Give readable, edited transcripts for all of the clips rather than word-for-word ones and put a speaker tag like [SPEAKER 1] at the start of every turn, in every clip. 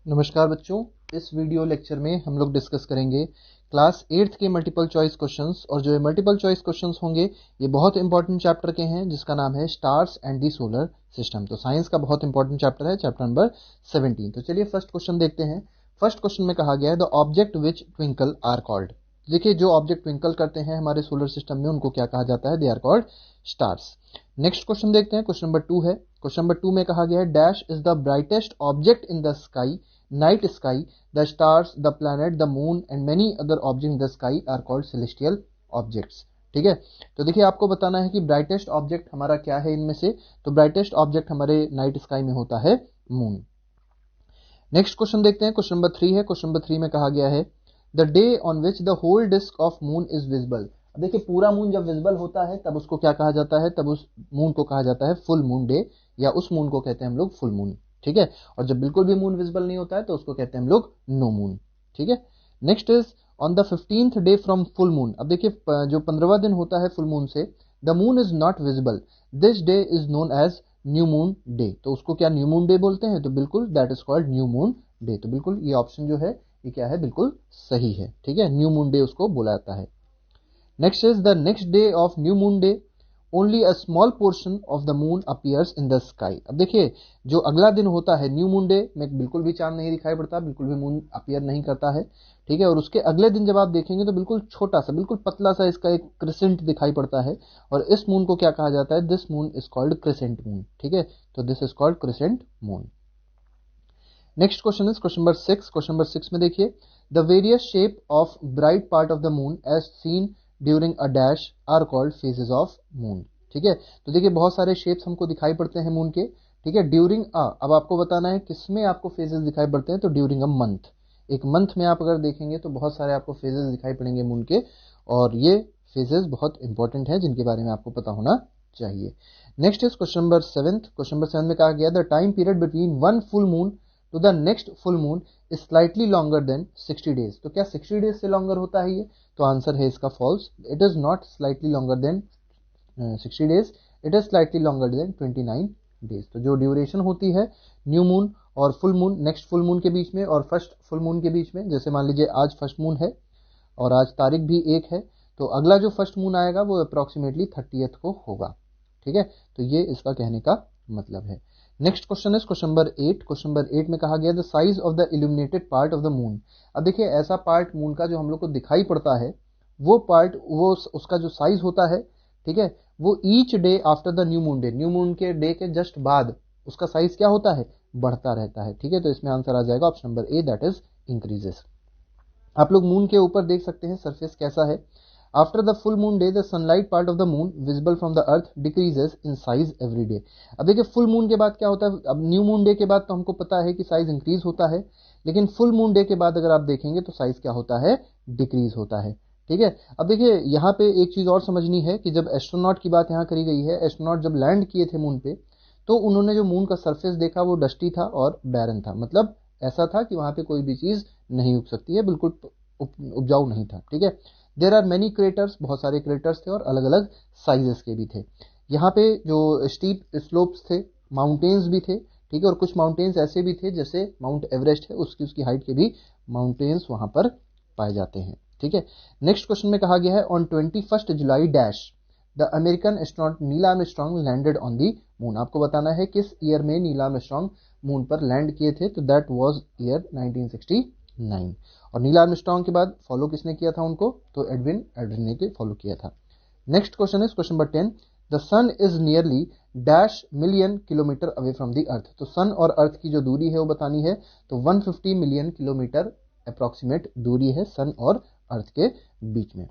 [SPEAKER 1] नमस्कार बच्चों, इस वीडियो लेक्चर में हम लोग डिस्कस करेंगे क्लास 8th के मल्टीपल चॉइस क्वेश्चंस। और जो मल्टीपल चॉइस क्वेश्चंस होंगे ये बहुत इंपॉर्टेंट चैप्टर के हैं जिसका नाम है stars and the solar system. तो साइंस का बहुत इंपॉर्टेंट चैप्टर है, चैप्टर नंबर 17। तो चलिए फर्स्ट क्वेश्चन देखते हैं। फर्स्ट क्वेश्चन में कहा गया है the object which twinkle are called. देखिए, जो ऑब्जेक्ट ट्विंकल करते हैं हमारे सोलर सिस्टम में उनको क्या कहा जाता है? They are called stars. Next question देखते हैं, क्वेश्चन नंबर 2 है। क्वेश्चन नंबर 2 में कहा गया है dash is the brightest object in the sky, night sky, the stars, the planet, the moon and many other objects in the sky are called celestial objects। ठीक है, तो देखिए आपको बताना है कि ब्राइटेस्ट ऑब्जेक्ट हमारा क्या है इनमें से। तो ब्राइटेस्ट ऑब्जेक्ट हमारे नाइट स्काई में होता है मून। नेक्स्ट क्वेश्चन देखते हैं, क्वेश्चन नंबर 3 है। क्वेश्चन नंबर 3 में कहा गया है the day on which the whole disc of moon is visible. अब देखिए, पूरा मून जब विजिबल होता है तब उसको क्या कहा जाता है? तब उस मून को कहा जाता है फुल मून डे, या उस मून को कहते हैं हम लोग फुल मून। ठीक है, और जब बिल्कुल भी मून विजिबल नहीं होता है तो उसको कहते हैं हम लोग नो मून। ठीक है, next is on the 15th day from full moon. अब देखिए, जो 15वां दिन होता है फुल मून से, the moon is not visible, this day is known as new moon day. तो उसको क्या न्यू मून डे बोलते हैं? तो बिल्कुल that is called new moon day. तो बिल्कुल ये ऑप्शन जो है ये क्या है? बिल्कुल सही है। ठीक है, न्यू मून डे उसको बोला जाता है। Next is the next day of new moon day, only a small portion of the moon appears in the sky. अब देखिए, जो अगला दिन होता है न्यू मून डे में बिल्कुल भी चांद नहीं दिखाई पड़ता, बिल्कुल भी मून अपीयर नहीं करता है। ठीक है, और उसके अगले दिन जब आप देखेंगे तो बिल्कुल छोटा सा, बिल्कुल पतला सा इसका एक क्रिसेंट दिखाई पड़ता है। और इस मून को क्या कहा जाता है? This moon is called crescent moon. ठीक है, तो this is called crescent moon. Next question is question number 6। Question number 6 में देखिए the various shape of bright part of the moon as seen during a dash are called phases of moon. ठीक है, तो देखिए बहुत सारे shapes हमको दिखाई पड़ते हैं मून के। ठीक है, ड्यूरिंग अब आपको बताना है किसमें आपको फेजेस दिखाई पड़ते हैं। तो ड्यूरिंग अ मंथ, एक मंथ में आप अगर देखेंगे तो बहुत सारे आपको फेजेस दिखाई पड़ेंगे मून के। और ये फेजेस बहुत इंपॉर्टेंट हैं जिनके बारे में आपको पता होना चाहिए। Next is question number 7। Question number 7 में कहा गया the time period between one full moon to the next full moon is slightly longer than 60 days. तो क्या 60 डेज से लॉन्गर होता है ये? तो आंसर है इसका false. It is not slightly longer than 60 days, it is slightly longer than 29 days. तो जो ड्यूरेशन होती है न्यू मून और full moon, next full moon के बीच में और फर्स्ट फुल मून के बीच में, जैसे मान लीजिए आज फर्स्ट मून है और आज तारीख भी एक है, तो अगला जो फर्स्ट मून आएगा वो अप्रोक्सीमेटली 30th को होगा। ठीक है, तो ये इसका कहने का मतलब है। Next question is question number 8। Question number 8 में कहा गया the size of the illuminated part of the moon. अब देखिए, ऐसा पार्ट मून का जो हम लोग को दिखाई पड़ता है वो पार्ट, वो उसका जो साइज होता है, ठीक है, वो each day after the new moon day, new moon के डे के जस्ट बाद उसका साइज क्या होता है? बढ़ता रहता है। ठीक है, तो इसमें आंसर आ जाएगा option number A, that is increases. आप लोग मून के ऊपर देख सकते हैं सरफेस कैसा है। After the full moon day the sunlight part of the moon visible from the earth decreases in size every day. अब देखिए, फुल मून के बाद क्या होता है? अब न्यू मून डे के बाद तो हमको पता है कि साइज इंक्रीज होता है, लेकिन फुल मून डे के बाद अगर आप देखेंगे तो साइज क्या होता है? डिक्रीज होता है। ठीक है, अब देखिए यहाँ पे एक चीज और समझनी है कि जब एस्ट्रोनॉट की बात यहाँ करी गई है, एस्ट्रोनॉट जब लैंड किए थे मून पे तो उन्होंने जो मून का सरफेस देखा वो डस्टी था और बैरन था। मतलब ऐसा था कि वहां पे कोई भी चीज नहीं उग सकती है, बिल्कुल उपजाऊ नहीं था। ठीक है, देर आर मैनी क्रेटर्स, बहुत सारे क्रेटर्स थे और अलग अलग साइजेस के भी थे। यहाँ पे जो स्टीप स्लोप्स थे, माउंटेन्स भी थे। ठीक है, और कुछ माउंटेन्स ऐसे भी थे जैसे माउंट एवरेस्ट है, उसकी हाइट के भी माउंटेन्स वहां पर पाए जाते हैं। ठीक है, नेक्स्ट क्वेश्चन में कहा गया है on 21 July dash the American astronaut Neil Armstrong landed on the moon. आपको बताना है किस ईयर में नील आर्मस्ट्रांग मून पर लैंड किए थे। तो दैट वाज ईयर 1969। और नील आर्मस्ट्रांग के बाद फॉलो किसने किया था उनको? तो एडविन एल्ड्रिन ने फॉलो किया था। Next question is question number 10 the sun is nearly dash million kilometre away from the earth. तो सन और अर्थ की जो दूरी है वो बतानी है। तो 150 मिलियन किलोमीटर अप्रोक्सीमेट दूरी है सन और अर्थ के बीच में।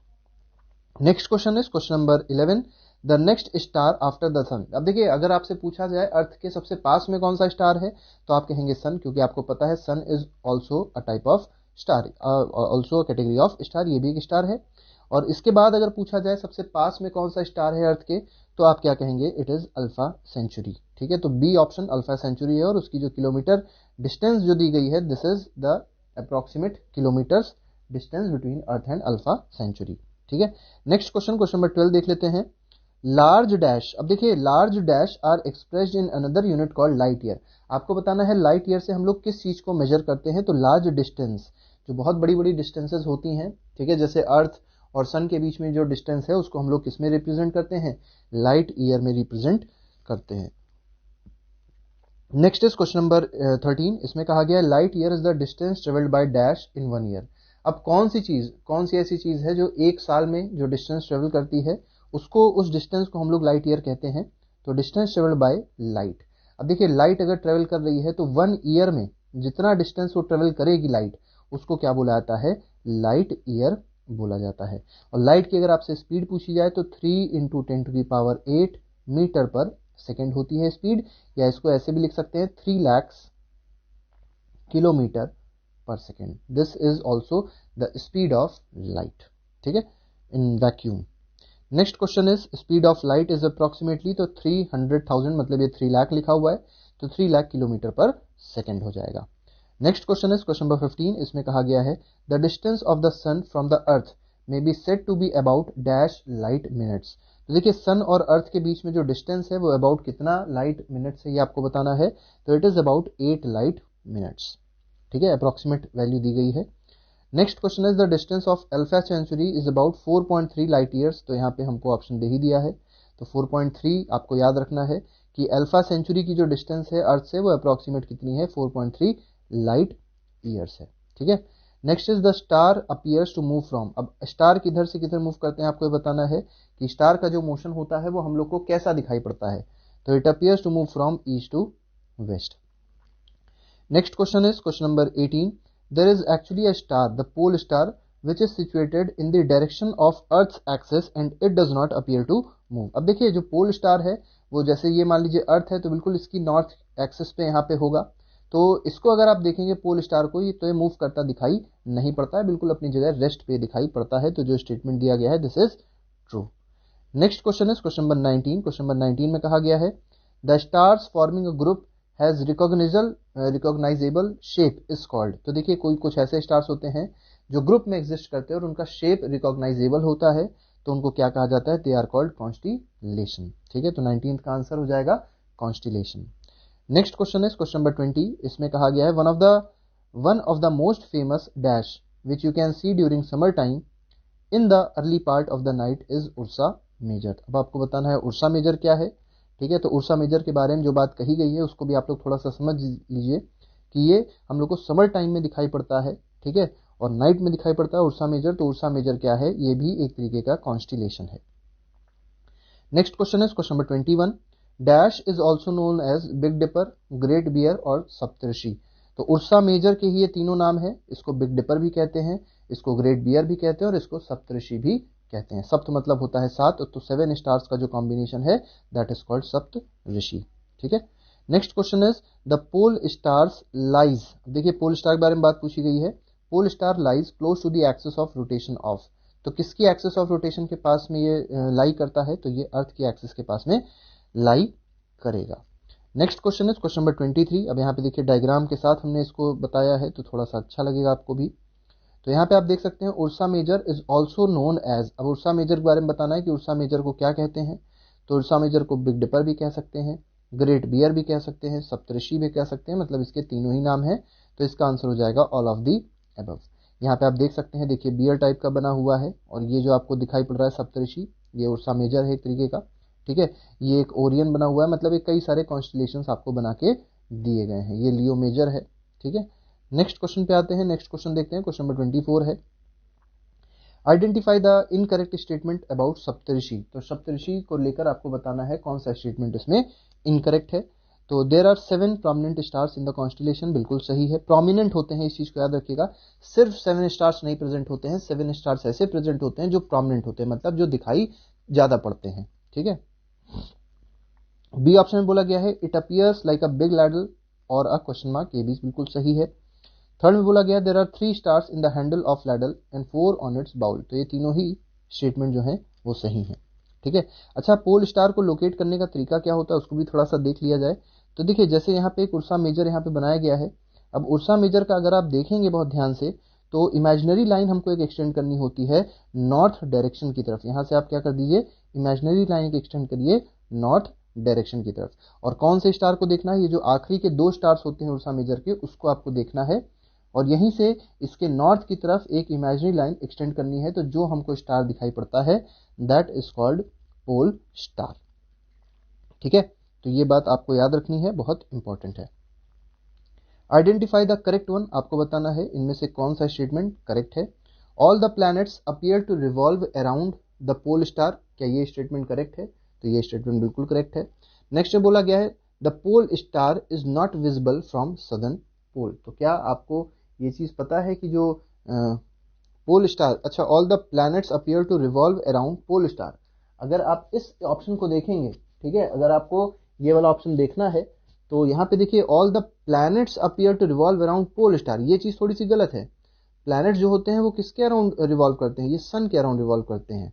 [SPEAKER 1] Next question is question number 11 the next star after the sun. अब देखिए, अगर आपसे पूछा जाए अर्थ के सबसे पास में कौन सा स्टार है तो आप कहेंगे सन, क्योंकि आपको पता है sun is also a type of star, also category of star, ये भी एक स्टार है। और इसके बाद अगर पूछा जाए सबसे पास में कौन सा स्टार है अर्थ के, तो आप क्या कहेंगे? It is Alpha Centauri. ठीक है, तो बी ऑप्शन अल्फा सेंचुरी है। और उसकी जो किलोमीटर डिस्टेंस जो दी गई है, this is the approximate kilometres distance between earth and Alpha Centauri. ठीक है, नेक्स्ट क्वेश्चन, क्वेश्चन नंबर 12 देख लेते हैं। लार्ज डैश, अब देखिए large dash are expressed in another unit called light year. आपको बताना है लाइट ईयर से हम लोग किस चीज को मेजर करते हैं, तो लार्ज डिस्टेंस, जो बहुत बड़ी बड़ी डिस्टेंसेस होती हैं, ठीक है, जैसे अर्थ और सन के बीच में जो डिस्टेंस है उसको हम लोग किस में रिप्रेजेंट करते हैं, लाइट ईयर में रिप्रेजेंट करते हैं। नेक्स्ट इज क्वेश्चन नंबर 13, इसमें कहा गया है light year is the distance travelled by dash in 1 year. अब कौन सी ऐसी चीज है जो एक साल में जो डिस्टेंस ट्रेवल करती है उसको, उस डिस्टेंस को हम लोग लाइट ईयर कहते हैं। तो डिस्टेंस ट्रेवल्ड बाय लाइट, अब देखिए लाइट अगर ट्रेवल कर रही है तो 1 ईयर में जितना डिस्टेंस वो ट्रेवल करेगी लाइट, उसको क्या बोला जाता है, लाइट ईयर बोला जाता है। और लाइट की अगर आपसे स्पीड पूछी जाए तो 3 × 10⁸ मीटर पर सेकेंड होती है स्पीड, या इसको ऐसे भी लिख सकते हैं 3 लाख किलोमीटर पर second. This is also the speed of light, ठीक है, in vacuum. Next question is speed of light is approximately, तो 300,000, मतलब ये 3 लाख लिखा हुआ है तो 3 लाख किलोमीटर पर सेकेंड हो जाएगा। Next question is question number 15, इसमें कहा गया है the distance of the sun from the earth may be said to be about dash light minutes. तो देखिए सन और अर्थ के बीच में जो डिस्टेंस है वो अबाउट कितना लाइट मिनट्स है ये आपको बताना है, तो it is about 8 light minutes, ठीक है, अप्रोक्सीमेट वैल्यू दी गई है। Next question is the distance of Alpha Centauri is about 4.3 light years, तो यहाँ पे हमको ऑप्शन दे ही दिया है, तो 4.3 आपको याद रखना है कि अल्फा सेंचुरी की जो डिस्टेंस है अर्थ से वो अप्रोक्सीमेट कितनी है, 4.3 लाइट ईयर्स है, ठीक है। Next is the star appears to move from, अब स्टार किधर से किधर मूव करते हैं आपको ये बताना है कि स्टार का जो मोशन होता है वो हम लोग को कैसा दिखाई पड़ता है, तो it appears to move from east to west. Next question is question number 18, there is actually a star, the pole star, which is situated in the direction of Earth's axis and it does not appear to move। अब देखिए जो pole star है वो, जैसे ये मान लीजिए अर्थ है तो बिल्कुल इसकी नॉर्थ एक्सिस पे यहाँ पे होगा, तो इसको अगर आप देखेंगे पोल स्टार को, ये तो ये मूव करता दिखाई नहीं पड़ता है, बिल्कुल अपनी जगह रेस्ट पे दिखाई पड़ता है, तो जो स्टेटमेंट दिया गया है this is true. Next question is question number 19, question number 19 में कहा गया है the stars forming a group has recognisable shape is called. तो देखिए कोई कुछ ऐसे स्टार्स होते हैं जो ग्रुप में एग्जिस्ट करते हैं और उनका शेप रिकॉग्नाइजेबल होता है, तो उनको क्या कहा जाता है, दे आर कॉल्ड कॉन्स्टिलेशन, ठीक है, तो 19 का आंसर हो जाएगा constellation. Next question is question number 20, इसमें कहा गया है one of the most famous dash which you can see during summer time in the early part of the night is Ursa Major. अब आपको बताना है उर्सा मेजर क्या है, ठीक है, तो उर्सा मेजर के बारे में जो बात कही गई है उसको भी आप लोग थोड़ा सा समझ लीजिए कि ये हम लोग को समर टाइम में दिखाई पड़ता है, ठीक है, और नाइट में दिखाई पड़ता है उर्सा मेजर, तो उर्सा मेजर क्या है, ये भी एक तरीके का कॉन्स्टिलेशन है। Next question is question number 21, dash is also known as big dipper, great bear और सप्तऋषि। तो उर्सा मेजर के ही ये तीनों नाम है, इसको बिग डिपर भी कहते हैं, इसको ग्रेट बियर भी कहते हैं और इसको सप्तऋषि भी कहते हैं। सप्त मतलब होता है 7, तो 7 स्टार्स का जो कॉम्बिनेशन है दैट इज कॉल्ड सप्त ऋषि, ठीक है। Next question is the pole stars lies, देखिए पोल स्टार के बारे में बात पूछी गई है, pole star lies close to the axis of rotation of, तो किसकी एक्सिस ऑफ रोटेशन के पास में ये लाई करता है, तो ये अर्थ की एक्सिस के पास में लाई करेगा। Next question is question number 23, अब यहाँ पे देखिए डायग्राम के साथ हमने इसको बताया है तो थोड़ा सा अच्छा लगेगा आपको भी। तो यहाँ पे आप देख सकते हैं Ursa Major is also known as, अब उर्सा मेजर के बारे में बताना है कि उर्सा मेजर को क्या कहते हैं, तो उर्सा मेजर को बिग डिपर भी कह सकते हैं, ग्रेट बियर भी कह सकते हैं, सप्तऋषि भी कह सकते हैं, मतलब इसके तीनों ही नाम हैं, तो इसका आंसर हो जाएगा ऑल ऑफ दी अबव। यहाँ पे आप देख सकते हैं, देखिए बियर टाइप का बना हुआ है और ये जो आपको दिखाई पड़ रहा है सप्तऋषि, ये उर्सा मेजर है एक तरीके का, ठीक है, ये एक ओरियन बना हुआ है, मतलब एक कई सारे कॉन्स्टिलेशंस आपको बना के दिए गए हैं, ये लियो मेजर है, ठीक है। नेक्स्ट क्वेश्चन पे आते हैं, नेक्स्ट क्वेश्चन देखते हैं, क्वेश्चन नंबर 24 है identify the incorrect statement about Saptarishi. तो सप्तऋषि को लेकर आपको बताना है कौन सा स्टेटमेंट इसमें इनकरेक्ट है। तो there are 7 prominent stars in the constellation, बिल्कुल सही है, प्रोमिनेंट होते हैं, इस चीज को याद रखिएगा, सिर्फ 7 स्टार्स नहीं प्रेजेंट होते हैं, 7 स्टार्स ऐसे प्रेजेंट होते हैं जो प्रोमिनेंट होते हैं, मतलब जो दिखाई ज्यादा पड़ते हैं, ठीक है। बी ऑप्शन में बोला गया है it appears like a big ladle और अ क्वेश्चन मार्क, ये भी बिल्कुल सही है। थर्ड में बोला गया there are 3 stars in the handle of ladle and 4 on its bowl, तो ये तीनों ही स्टेटमेंट जो है वो सही है, ठीक है। अच्छा, पोल स्टार को लोकेट करने का तरीका क्या होता है उसको भी थोड़ा सा देख लिया जाए। तो देखिए जैसे यहाँ पे एक उर्सा मेजर यहाँ पे बनाया गया है, अब उर्सा मेजर का अगर आप देखेंगे बहुत ध्यान से तो इमेजिनरी लाइन हमको एक एक्सटेंड करनी होती है नॉर्थ डायरेक्शन की तरफ। यहाँ से आप क्या कर दीजिए, इमेजिनरी लाइन एक एक्सटेंड करिए नॉर्थ डायरेक्शन की तरफ। और कौन से स्टार को देखना है, ये जो आखिरी के 2 स्टार्स होते हैं उर्सा मेजर के, उसको आपको देखना है। और यहीं से इसके नॉर्थ की तरफ एक इमेजिनरी लाइन एक्सटेंड करनी है। तो जो हमको स्टार दिखाई पड़ता है that is called pole star. ठीक है, तो ये बात आपको याद रखनी है, बहुत इंपॉर्टेंट है। आइडेंटिफाई द करेक्ट वन, आपको बताना है इनमें से कौन सा स्टेटमेंट करेक्ट है। All the planets appear to revolve around the pole star, क्या ये स्टेटमेंट करेक्ट है? तो ये स्टेटमेंट बिल्कुल करेक्ट है। नेक्स्ट में बोला गया है the pole star is not visible from southern pole. तो क्या आपको ये चीज पता है कि जो पोल स्टार, अच्छा, all the planets appear to revolve around pole star, अगर आप इस ऑप्शन को देखेंगे, ठीक है, अगर आपको ये वाला ऑप्शन देखना है तो यहाँ पे देखिए all the planets appear to revolve around pole star, ये चीज थोड़ी सी गलत है। प्लैनेट्स जो होते हैं वो किसके अराउंड रिवॉल्व करते हैं? ये सन के अराउंड रिवॉल्व करते हैं।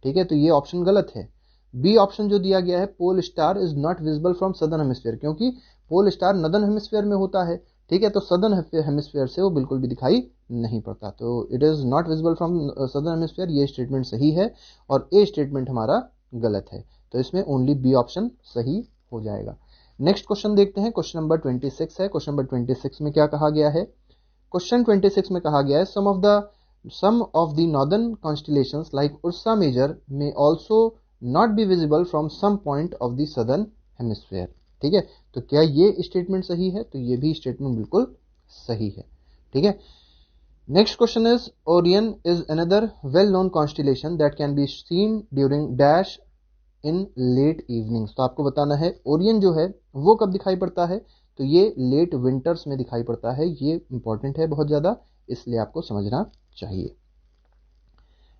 [SPEAKER 1] ठीक है, तो ये ऑप्शन गलत है। बी ऑप्शन जो दिया गया है pole star is not visible from southern hemisphere, क्योंकि पोल स्टार नदर्न हेमिस्फीयर में होता है। ठीक है, तो सदर्न हेमिस्फीयर से वो बिल्कुल भी दिखाई नहीं पड़ता। तो it is not visible from southern hemisphere, ये स्टेटमेंट सही है और ए स्टेटमेंट हमारा गलत है। तो इसमें ओनली बी ऑप्शन सही हो जाएगा। नेक्स्ट क्वेश्चन देखते हैं, क्वेश्चन नंबर 26 है। क्वेश्चन नंबर 26 में क्या कहा गया है? क्वेश्चन 26 में कहा गया है some of the northern constellations like Ursa Major में also not be visible from some point of the southern hemisphere. ठीक है, तो क्या ये स्टेटमेंट सही है? तो ये भी स्टेटमेंट बिल्कुल सही है। ठीक है, next question is Orion is another well known constellation that can be seen during dash in late evenings. तो आपको बताना है ओरियन जो है वो कब दिखाई पड़ता है? तो ये लेट विंटर्स में दिखाई पड़ता है। ये इंपॉर्टेंट है बहुत ज्यादा, इसलिए आपको समझना चाहिए।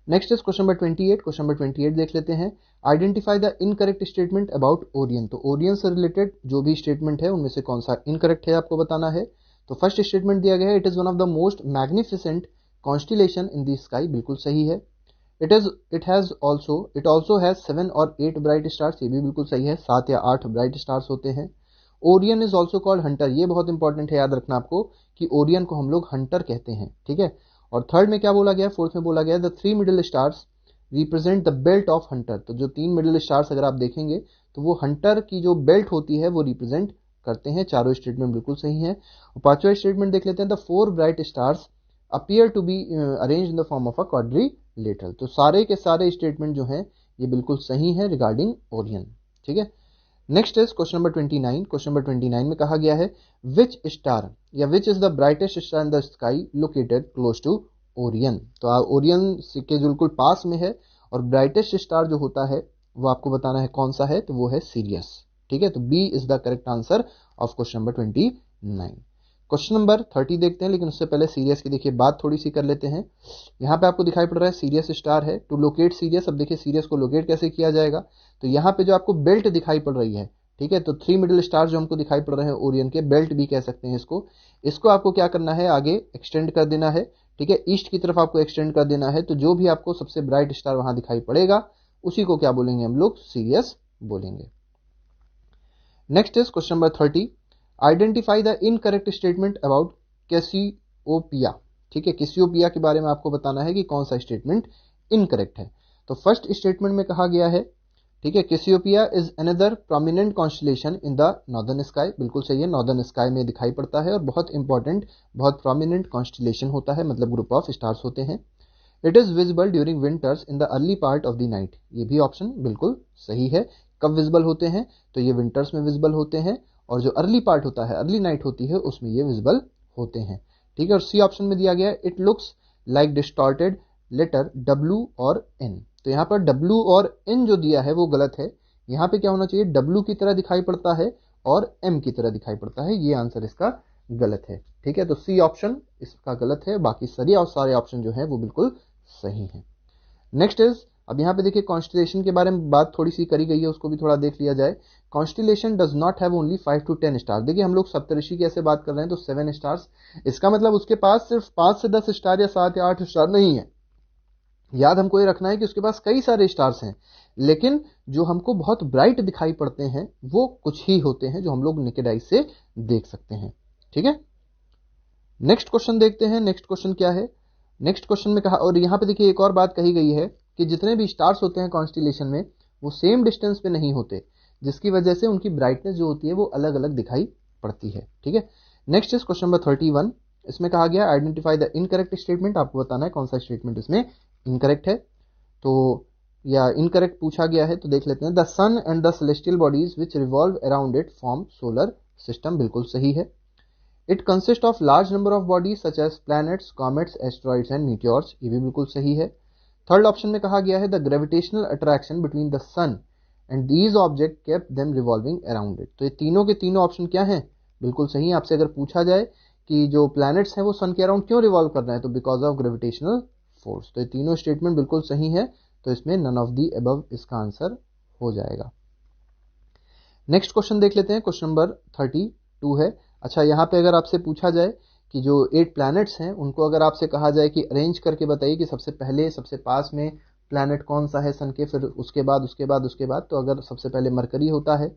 [SPEAKER 1] Next is question number 28। Question number 28 देख लेते हैं। Identify the incorrect statement about Orion. तो ओरियन से रिलेटेड जो भी स्टेटमेंट है उनमें से कौन सा इनकरेक्ट है आपको बताना है। तो फर्स्ट स्टेटमेंट दिया गया है it is one of the most magnificent constellation in the sky, बिल्कुल सही है। इट ऑल्सो हैज 7 और 8 ब्राइट स्टार्स, ये भी बिल्कुल सही है, 7 या 8 ब्राइट स्टार्स होते हैं। Orion is also called Hunter, ये बहुत इंपॉर्टेंट है, याद रखना आपको कि ओरियन को हम लोग हंटर कहते हैं। ठीक है, और थर्ड में क्या बोला गया? फोर्थ में बोला गया the 3 middle stars represent the belt of Hunter. तो जो 3 मिडिल स्टार्स अगर आप देखेंगे तो वो हंटर की जो बेल्ट होती है वो रिप्रेजेंट करते हैं। चारों स्टेटमेंट बिल्कुल सही है। और पांचवा स्टेटमेंट देख लेते हैं the 4 bright stars appear to be arrange in the form of a quadrilateral. तो सारे के सारे स्टेटमेंट जो हैं ये बिल्कुल सही है रिगार्डिंग ओरियन। ठीक है, next is question number 29। Question number 29 में कहा गया है विच स्टार या which is the brightest star in the sky located close to Orion. तो ओरियन के बिल्कुल पास में है और ब्राइटेस्ट स्टार जो होता है वो आपको बताना है कौन सा है, तो वो है सीरियस। ठीक है, तो B is the correct answer of question number 29। Question number 30 देखते हैं, लेकिन उससे पहले सीरियस की देखिए बात थोड़ी सी कर लेते हैं। यहाँ पे आपको दिखाई पड़ रहा है सीरियस स्टार है। टू लोकेट सीरियस, अब देखिए सीरियस को लोकेट कैसे किया जाएगा। तो यहाँ पे जो आपको बेल्ट दिखाई पड़ रही है, ठीक है, तो 3 मिडिल स्टार जो हमको दिखाई पड़ रहे हैं ओरियन के, बेल्ट भी कह सकते हैं इसको आपको क्या करना है, आगे एक्सटेंड कर देना है। ठीक है, ईस्ट की तरफ आपको एक्सटेंड कर देना है। तो जो भी आपको सबसे ब्राइट स्टार वहां दिखाई पड़ेगा उसी को क्या बोलेंगे हम लोग, सीरियस बोलेंगे। Next is question number 30। Identify the incorrect statement about Cassiopeia. ठीक है, कैसियोपिया के बारे में आपको बताना है कि कौन सा स्टेटमेंट इनकरेक्ट है। तो फर्स्ट स्टेटमेंट में कहा गया है, ठीक है, Cassiopeia is another prominent constellation in the northern sky, बिल्कुल सही है, नॉर्दर्न स्काई में दिखाई पड़ता है और बहुत इंपॉर्टेंट, बहुत प्रोमिनेंट कॉन्स्टिलेशन होता है, मतलब ग्रुप ऑफ स्टार्स होते हैं। It is visible during winters in the early part of the night, ये भी ऑप्शन बिल्कुल सही है। कब विजिबल होते हैं? तो ये विंटर्स में विजिबल होते हैं और जो अर्ली पार्ट होता है, अर्ली नाइट होती है, उसमें ये विजिबल होते हैं। ठीक है, और सी ऑप्शन में दिया गया है it looks like distorted letter W और N। तो यहाँ पर W और N जो दिया है वो गलत है। यहाँ पे क्या होना चाहिए, W की तरह दिखाई पड़ता है और M की तरह दिखाई पड़ता है, ये आंसर इसका गलत है। ठीक है, तो सी ऑप्शन इसका गलत है, बाकी सारे ऑप्शन जो है वो बिल्कुल सही है। नेक्स्ट इज, अब यहाँ पे देखिए कॉन्स्टिलेशन के बारे में बात थोड़ी सी करी गई है, उसको भी थोड़ा देख लिया जाए। Constellation does not have only 5 to 10 star. देखिए हम लोग सप्तऋषि की ऐसे बात कर रहे हैं तो 7 स्टार्स, इसका मतलब उसके पास सिर्फ 5 से 10 स्टार या 7 या 8 स्टार नहीं है। याद हमको ये रखना है कि उसके पास कई सारे स्टार्स हैं, लेकिन जो हमको बहुत ब्राइट दिखाई पड़ते हैं वो कुछ ही होते हैं जो हम लोग नेकेड आई से देख सकते हैं। ठीक है, नेक्स्ट क्वेश्चन देखते हैं। नेक्स्ट क्वेश्चन क्या है, नेक्स्ट क्वेश्चन में कहा, और यहाँ पे देखिए एक और बात कही गई है कि जितने भी स्टार्स होते हैं कॉन्स्टिलेशन में वो सेम डिस्टेंस पे नहीं होते, जिसकी वजह से उनकी ब्राइटनेस जो होती है वो अलग अलग दिखाई पड़ती है। ठीक है, नेक्स्ट इज क्वेश्चन नंबर 31। इसमें कहा गया आइडेंटिफाई द इनकरेक्ट स्टेटमेंट। आपको बताना है कौन सा स्टेटमेंट इसमें इनकरेक्ट है, तो या इनकरेक्ट पूछा गया है। तो देख लेते हैं, the sun and the celestial bodies which revolve around it form solar system, बिल्कुल सही है। It consist of large number of bodies such as planets, comets, asteroids and meteors, ये भी बिल्कुल सही है। थर्ड ऑप्शन में कहा गया है the gravitational attraction between the sun and these object kept them revolving around it. तो ये तीनों के तीनों ऑप्शन क्या हैं, बिल्कुल सही। आपसे अगर पूछा जाए कि जो प्लैनेट्स हैं वो सन के अराउंड क्यों रिवॉल्व कर रहे हैं, तो बिकॉज ऑफ ग्रेविटेशनल फोर्स। तो ये तीनों स्टेटमेंट बिल्कुल सही है, तो इसमें नन ऑफ दी अबव इसका आंसर हो जाएगा। नेक्स्ट क्वेश्चन देख लेते हैं, क्वेश्चन नंबर 32 है। अच्छा, यहाँ पे अगर आपसे पूछा जाए कि जो 8 प्लैनेट्स हैं उनको अगर आपसे कहा जाए कि अरेंज करके बताइए कि सबसे पहले सबसे पास में प्लैनेट कौन सा है सन के, फिर उसके बाद उसके बाद उसके बाद, तो अगर सबसे पहले मरकरी होता है,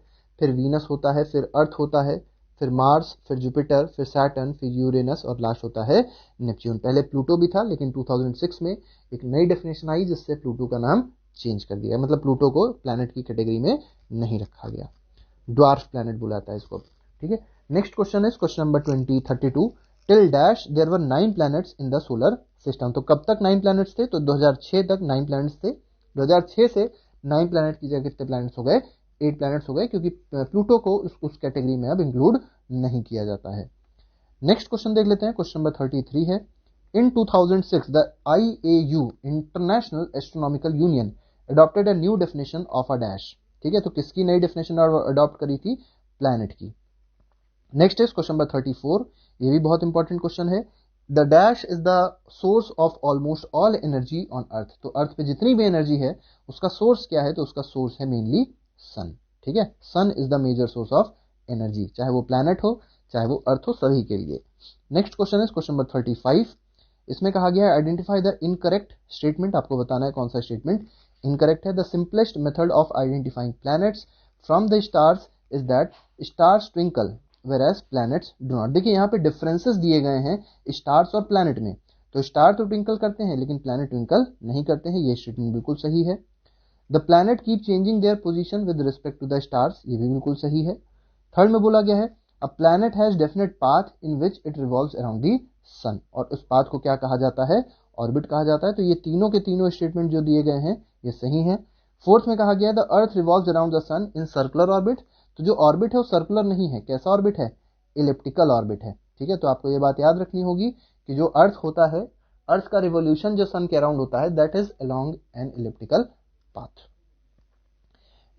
[SPEAKER 1] फिर वीनस होता है, फिर अर्थ होता है, फिर मार्स, फिर जुपिटर, फिर सैटर्न, फिर यूरेनस और लास्ट होता है नेपच्यून। पहले प्लूटो भी था, लेकिन 2006 में एक नई डेफिनेशन आई जिससे प्लूटो का नाम चेंज कर दिया, मतलब प्लूटो को प्लैनेट की कैटेगरी में नहीं रखा गया, ड्वार्फ प्लैनेट बुलाता है इसको। ठीक है, नेक्स्ट क्वेश्चन है question number 32। Till dash there were 9 planets in the solar system. तो कब तक 9 प्लैनेट्स थे, तो 2006 तक 9 प्लैनेट्स थे। 2006 से 9 प्लैनेट की जगह कितने प्लैनेट्स हो गए, 8 प्लैनेट्स हो गए, क्योंकि प्लूटो को उस कैटेगरी में अब इंक्लूड नहीं किया जाता है। नेक्स्ट क्वेश्चन देख लेते हैं, क्वेश्चन नंबर 33 है। इन 2006 the IAU international astronomical union adopted a new definition of a dash. ठीक है, तो किसकी नई डेफिनेशन अडॉप्ट करी थी, प्लैनेट की। नेक्स्ट इज क्वेश्चन नंबर 34, ये भी बहुत इंपॉर्टेंट क्वेश्चन है। The dash is the source of almost all energy on earth. तो अर्थ पे जितनी भी एनर्जी है उसका सोर्स क्या है, तो उसका सोर्स है मेनली सन। ठीक है, sun is the major source of energy, चाहे वो प्लैनेट हो चाहे वो अर्थ हो, सभी के लिए। नेक्स्ट क्वेश्चन है क्वेश्चन नंबर 35। इसमें कहा गया है आइडेंटिफाई द इनकरेक्ट स्टेटमेंट। आपको बताना है कौन सा स्टेटमेंट इनकरेक्ट है। The simplest method of identifying planets from the stars is that stars twinkle whereas planets do not। देखिए यहाँ पे डिफरेंसेस दिए गए हैं स्टार्स और प्लैनेट में, तो स्टार तो ट्विंकल करते हैं लेकिन प्लैनेट ट्विंकल नहीं करते हैं, ये स्टेटमेंट बिल्कुल सही है। The planet keep changing their position with respect to the stars, ये भी बिल्कुल सही है। थर्ड में बोला गया है a planet has definite path in which it revolves around the sun, और उस पाथ को क्या कहा जाता है, ऑर्बिट कहा जाता है। तो ये तीनों के तीनों स्टेटमेंट जो दिए गए हैं ये सही है। फोर्थ में कहा गया है the earth revolves around the sun in circular orbit. तो जो ऑर्बिट है वो सर्कुलर नहीं है, कैसा ऑर्बिट है, इलिप्टिकल ऑर्बिट है। ठीक है, तो आपको ये बात याद रखनी होगी कि जो अर्थ होता है, अर्थ का रिवोल्यूशन जो सन के अराउंड होता है that is along an elliptical path.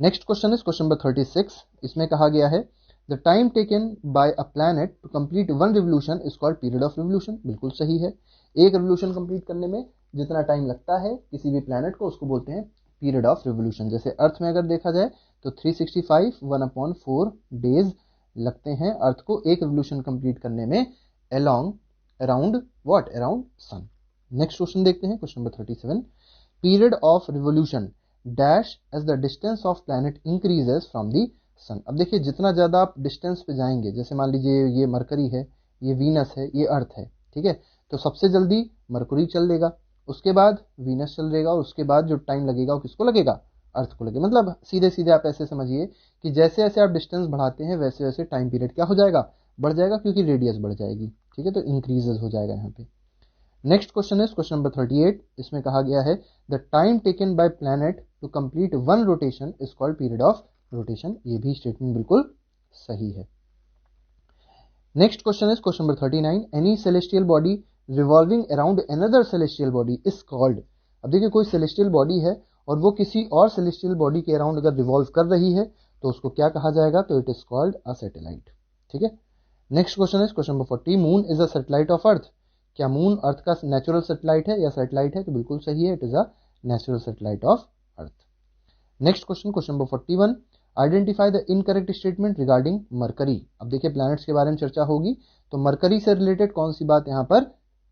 [SPEAKER 1] Next question is question number 36। इसमें कहा गया है the time taken by a planet to complete one revolution is called period of revolution, बिल्कुल सही है। एक रिवोल्यूशन कंप्लीट करने में जितना टाइम लगता है किसी भी प्लैनेट को उसको बोलते हैं पीरियड ऑफ रिवोल्यूशन। जैसे अर्थ में अगर देखा जाए तो 365 1/4 डेज लगते हैं अर्थ को एक रिवोल्यूशन कंप्लीट करने में around what, around sun. Next question देखते हैं, question number 37। Period of revolution dash as the distance of planet increases from the sun. अब देखिए जितना ज्यादा आप डिस्टेंस पे जाएंगे, जैसे मान लीजिए ये मरकरी है, ये वीनस है, ये अर्थ है, ठीक है, तो सबसे जल्दी मरकरी चल देगा, उसके बाद वीनस चल देगा, और उसके बाद जो टाइम लगेगा वो किसको लगेगा, अर्थ को लगेगा। मतलब सीधे सीधे आप ऐसे समझिए कि जैसे जैसे आप डिस्टेंस बढ़ाते हैं वैसे वैसे टाइम पीरियड क्या हो जाएगा, बढ़ जाएगा, क्योंकि रेडियस बढ़ जाएगी। ठीक है, तो इंक्रीजेस हो जाएगा यहाँ पे। नेक्स्ट क्वेश्चन है क्वेश्चन नंबर 38। इसमें कहा गया है the time taken by planet to complete one rotation is called period of rotation, ये भी स्टेटमेंट बिल्कुल सही है। नेक्स्ट क्वेश्चन है question number 39। Any celestial body revolving around another celestial body is called. अब देखिए कोई सेलेस्टियल बॉडी है और वो किसी और सेलेस्टियल बॉडी के अराउंड अगर रिवॉल्व कर रही है तो उसको क्या कहा जाएगा, तो it is called a satellite. ठीक है, नेक्स्ट क्वेश्चन है question number 40। Moon is a satellite of earth. क्या मून अर्थ का नेचुरल सैटेलाइट है या सैटेलाइट है, तो बिल्कुल सही है, it is a natural satellite of earth. Next question question number 41। Identify the incorrect statement regarding mercury. अब देखिए प्लैनेट्स के बारे में चर्चा होगी, तो मरकरी से रिलेटेड कौन सी बात यहाँ पर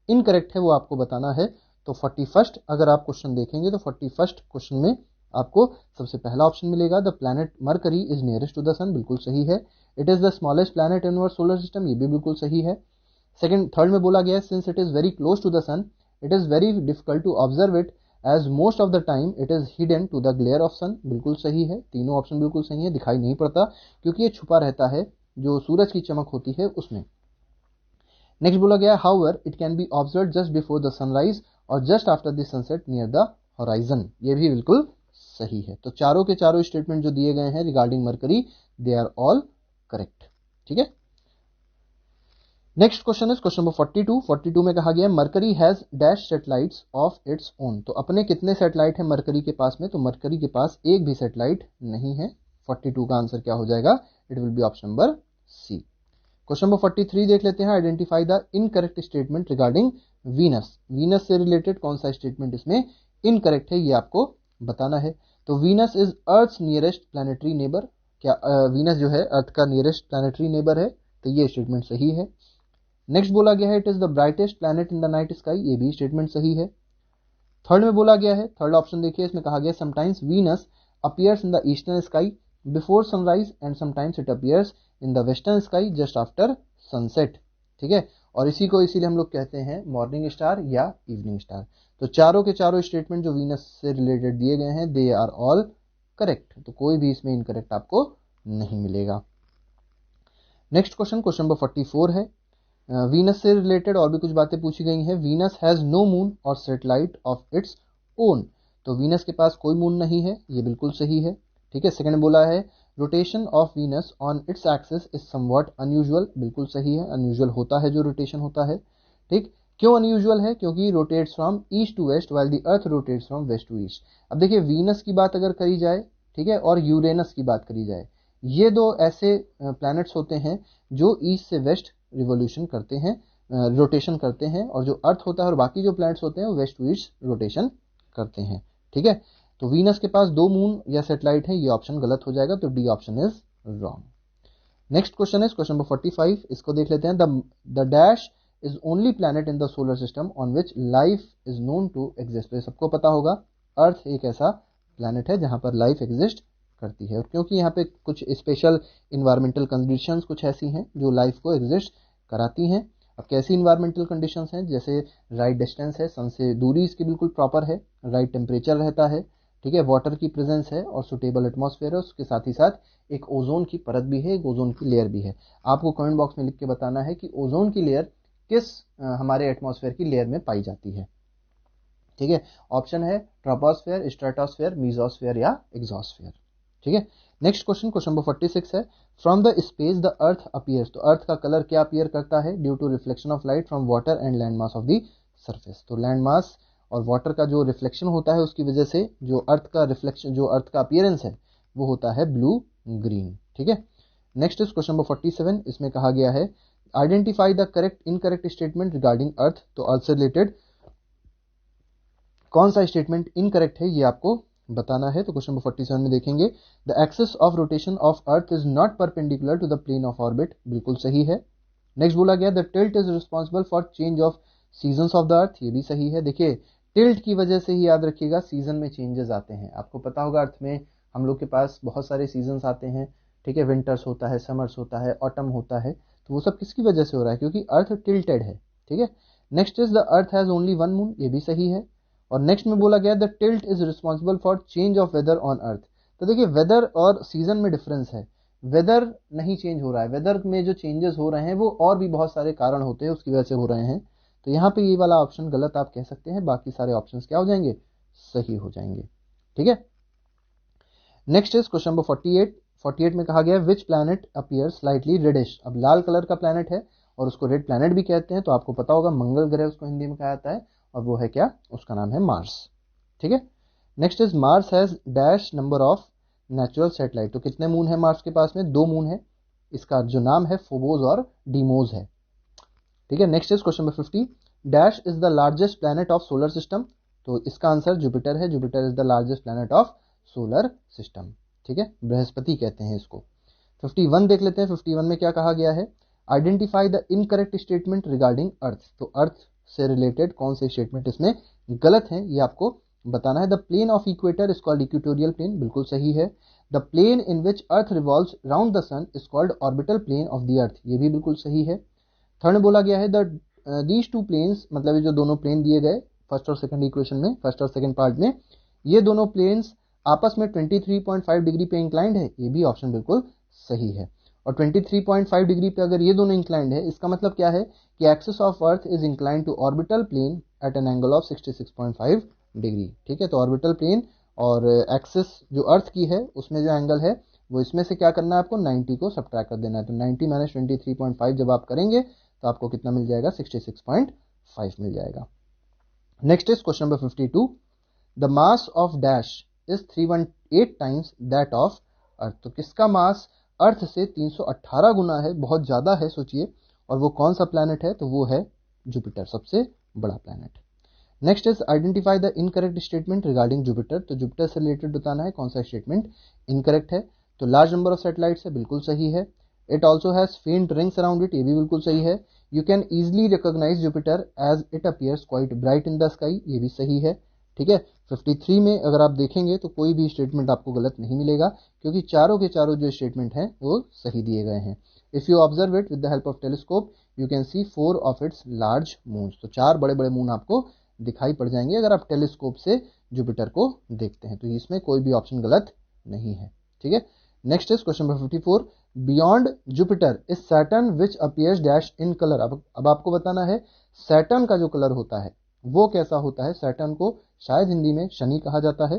[SPEAKER 1] इनकरेक्ट है वो आपको बताना है। तो 41 अगर आप क्वेश्चन देखेंगे तो 41 क्वेश्चन में आपको सबसे पहला ऑप्शन मिलेगा the planet Mercury is nearest to the sun, बिल्कुल सही है। It is the smallest planet in our solar system, ये भी बिल्कुल सही है। सेकंड थर्ड में बोला गया है since it is very close to the sun it is very difficult to observe it as most of the time it is hidden to the glare of sun. बिल्कुल सही है, तीनों ऑप्शन बिल्कुल सही है, दिखाई नहीं पड़ता क्योंकि ये छुपा रहता है जो सूरज की चमक होती है उसमें। नेक्स्ट बोला गया however it can be observe just before the sunrise और just after the sunset near the horizon. ये भी बिल्कुल सही है। तो चारों के चारों स्टेटमेंट जो दिए गए हैं regarding Mercury they are all correct. ठीक है, next question is question number 42। 42 में कहा गया Mercury has dash satellites of its own. तो अपने कितने सैटेलाइट है मरकरी के पास में? तो मरकरी के पास एक भी सैटेलाइट नहीं है। 42 का आंसर क्या हो जाएगा? It will be option number C. Question number 43 देख लेते हैं। Identify the incorrect statement regarding Venus. Venus से रिलेटेड कौन सा स्टेटमेंट इसमें इनकरेक्ट है ये आपको बताना है। तो Venus is earth's nearest planetary neighbour. क्या वीनस जो है अर्थ का नियरेस्ट प्लैनेटरी नेबर है? तो ये स्टेटमेंट सही है। नेक्स्ट बोला गया है it is the brightest planet in the night sky. ये भी स्टेटमेंट सही है। थर्ड में बोला गया है, थर्ड ऑप्शन देखिए, इसमें कहा गया sometimes Venus appears in the eastern sky before sunrise and sometimes it appears in the western sky just after sunset. ठीक है, और इसी को इसीलिए हम लोग कहते हैं मॉर्निंग स्टार या इवनिंग स्टार। तो चारों के चारों स्टेटमेंट जो वीनस से रिलेटेड दिए गए हैं दे आर ऑल करेक्ट। तो कोई भी इसमें इनकरेक्ट आपको नहीं मिलेगा। नेक्स्ट क्वेश्चन, क्वेश्चन नंबर 44 है। वीनस से रिलेटेड और भी कुछ बातें पूछी गई हैं। वीनस हैज नो मून और सैटेलाइट ऑफ इट्स ओन। तो वीनस के पास कोई मून नहीं है, ये बिल्कुल सही है। ठीक है, सेकंड बोला है rotation of Venus on its axis is somewhat unusual. बिल्कुल सही है, अनयूजुअल होता है जो रोटेशन होता है। ठीक, क्यों अनयूजुअल है? क्योंकि rotates from east to west while the earth rotates from west to east. अब देखिए वीनस की बात अगर करी जाए, ठीक है, और यूरेनस की बात करी जाए, ये दो ऐसे प्लैनेट्स होते हैं जो ईस्ट से वेस्ट रिवोल्यूशन करते हैं, रोटेशन करते हैं, और जो अर्थ होता है और बाकी जो प्लैनेट्स होते हैं वो वेस्ट टू ईस्ट रोटेशन करते हैं। ठीक है, तो वीनस के पास दो मून या सैटेलाइट है, ये ऑप्शन गलत हो जाएगा। तो D option is wrong. Next question is question number 45। इसको देख लेते हैं। The dash is only planet in the solar system on which life is known to exist. तो सबको पता होगा अर्थ एक ऐसा प्लैनेट है जहां पर लाइफ एग्जिस्ट करती है, और क्योंकि यहाँ पे कुछ स्पेशल इन्वायरमेंटल कंडीशंस कुछ ऐसी हैं जो लाइफ को एग्जिस्ट कराती हैं। अब कैसी इन्वायरमेंटल कंडीशंस हैं? जैसे राइट डिस्टेंस है, सन से दूरी इसकी बिल्कुल प्रॉपर है, राइट टेम्परेचर रहता है, ठीक है, वाटर की प्रेजेंस है और सुटेबल एटमॉस्फेयर है, उसके साथ ही साथ एक ओजोन की परत भी है, एक ओजोन की लेयर भी है। आपको कमेंट बॉक्स में लिख के बताना है कि ओजोन की लेयर किस हमारे एटमॉस्फेयर की लेयर में पाई जाती है। ठीक है, ऑप्शन है ट्रोपोस्फेयर, स्ट्रेटोस्फेयर, मीजोस्फेयर या एक्सोस्फेयर। ठीक है, नेक्स्ट क्वेश्चन, क्वेश्चन नंबर 46 है। From the space the earth appears. तो अर्थ का कलर क्या अपीयर करता है? Due to reflection of light from water and land mass of the surface. तो लैंड मास और वाटर का जो रिफ्लेक्शन होता है उसकी वजह से जो अर्थ का रिफ्लेक्शन, जो अर्थ का अपीयरेंस है वो होता है ब्लू ग्रीन। ठीक है, नेक्स्ट इज क्वेश्चन नंबर 47। इसमें कहा गया है identify the correct incorrect statement regarding earth. तो अर्थ से रिलेटेड कौन सा स्टेटमेंट इनकरेक्ट है ये आपको बताना है। तो क्वेश्चन नंबर 47 में देखेंगे the axis of rotation of earth is not perpendicular to the plane of orbit. बिल्कुल सही है। नेक्स्ट बोला गया the tilt is responsible for change of seasons of the earth. ये भी सही है। देखिए टिल्ट की वजह से ही याद रखिएगा सीजन में चेंजेस आते हैं। आपको पता होगा अर्थ में हम लोग के पास बहुत सारे सीजन्स आते हैं। ठीक है, विंटर्स होता है, समर्स होता है, ऑटम होता है। तो वो सब किसकी वजह से हो रहा है? क्योंकि अर्थ टिल्टेड है। ठीक है, next is the earth has only one moon. ये भी सही है। और नेक्स्ट में बोला गया the tilt is responsible for change of weather on earth. तो देखिए वेदर और सीजन में डिफरेंस है। वेदर नहीं चेंज हो रहा है, वेदर में जो चेंजेस हो रहे हैं वो और भी बहुत सारे कारण होते हैं उसकी वजह से हो रहे हैं। तो यहाँ पे ये वाला ऑप्शन गलत आप कह सकते हैं, बाकी सारे ऑप्शन क्या हो जाएंगे? सही हो जाएंगे। ठीक है, नेक्स्ट इज क्वेश्चन नंबर 48। 48 में कहा गया which planet appear slightly reddish. अब लाल कलर का प्लैनेट है और उसको रेड प्लैनेट भी कहते हैं। तो आपको पता होगा मंगल ग्रह उसको हिंदी में कहा जाता है, और वो है क्या? उसका नाम है मार्स। ठीक है, next is Mars has dash number of natural satellite. तो कितने मून है मार्स के पास में? 2 मून है। इसका जो नाम है फोबोस और डीमोस है। ठीक है, next is question number 50। Dash is the largest planet of solar system. तो इसका आंसर जुपिटर है। Jupiter is the largest planet of solar system. ठीक है, बृहस्पति कहते हैं इसको। 51 देख लेते हैं। 51 में क्या कहा गया है? Identify the incorrect statement regarding earth. तो अर्थ से रिलेटेड कौन से स्टेटमेंट इसमें गलत हैं ये आपको बताना है। The plane of equator is called equatorial plane. बिल्कुल सही है। The plane in which earth revolves round the sun is called orbital plane of the earth. ये भी बिल्कुल सही है। थर्ड बोला गया है द दीज टू प्लेन्स, मतलब जो दोनों प्लेन दिए गए फर्स्ट और सेकंड इक्वेशन में, फर्स्ट और सेकंड पार्ट में, ये दोनों प्लेन्स आपस में 23.5 डिग्री पे इंक्लाइंड है, ये भी ऑप्शन बिल्कुल सही है। और 23.5 डिग्री पे अगर ये दोनों इंक्लाइंड है, इसका मतलब क्या है कि axis of earth is inclined to orbital plane at an angle of 66.5 degree. ठीक है, तो ऑर्बिटल प्लेन और एक्सिस जो अर्थ की है उसमें जो एंगल है वो इसमें से क्या करना है आपको, 90 को सब्ट्रैक्ट कर देना है। तो 90 माइनस 23.5 जब आप करेंगे तो आपको कितना मिल जाएगा, 66.5 मिल जाएगा। Next is question number 52, the mass of dash is 318 times that of earth. तो किसका मास अर्थ से 318 गुना है, बहुत ज्यादा है सोचिए, और वो कौन सा प्लैनेट है, तो वो है जुपिटर, सबसे बड़ा planet. Next is identify the incorrect statement regarding Jupiter. तो जुपिटर से रिलेटेड बताना है कौन सा स्टेटमेंट इनकरेक्ट है। तो लार्ज नंबर ऑफ सैटेलाइट्स है, बिल्कुल सही है। It also has faint rings around it, ये भी बिल्कुल सही है। You can easily recognise Jupiter as it appears quite bright in the sky, ये भी सही है। ठीक है, 53 में अगर आप देखेंगे तो कोई भी स्टेटमेंट आपको गलत नहीं मिलेगा, क्योंकि चारों के चारों जो स्टेटमेंट हैं वो सही दिए गए हैं। If you observe it with the help of telescope you can C 4 of its large moons. तो 4 बड़े बड़े मून आपको दिखाई पड़ जाएंगे अगर आप टेलीस्कोप से जुपिटर को देखते हैं, तो इसमें कोई भी ऑप्शन गलत नहीं है। ठीक है, next is question number 54, beyond Jupiter is Saturn which appears dash in colour. अब आपको बताना है सैटर्न का जो कलर होता है वो कैसा होता है। सैटर्न को शायद हिंदी में शनि कहा जाता है।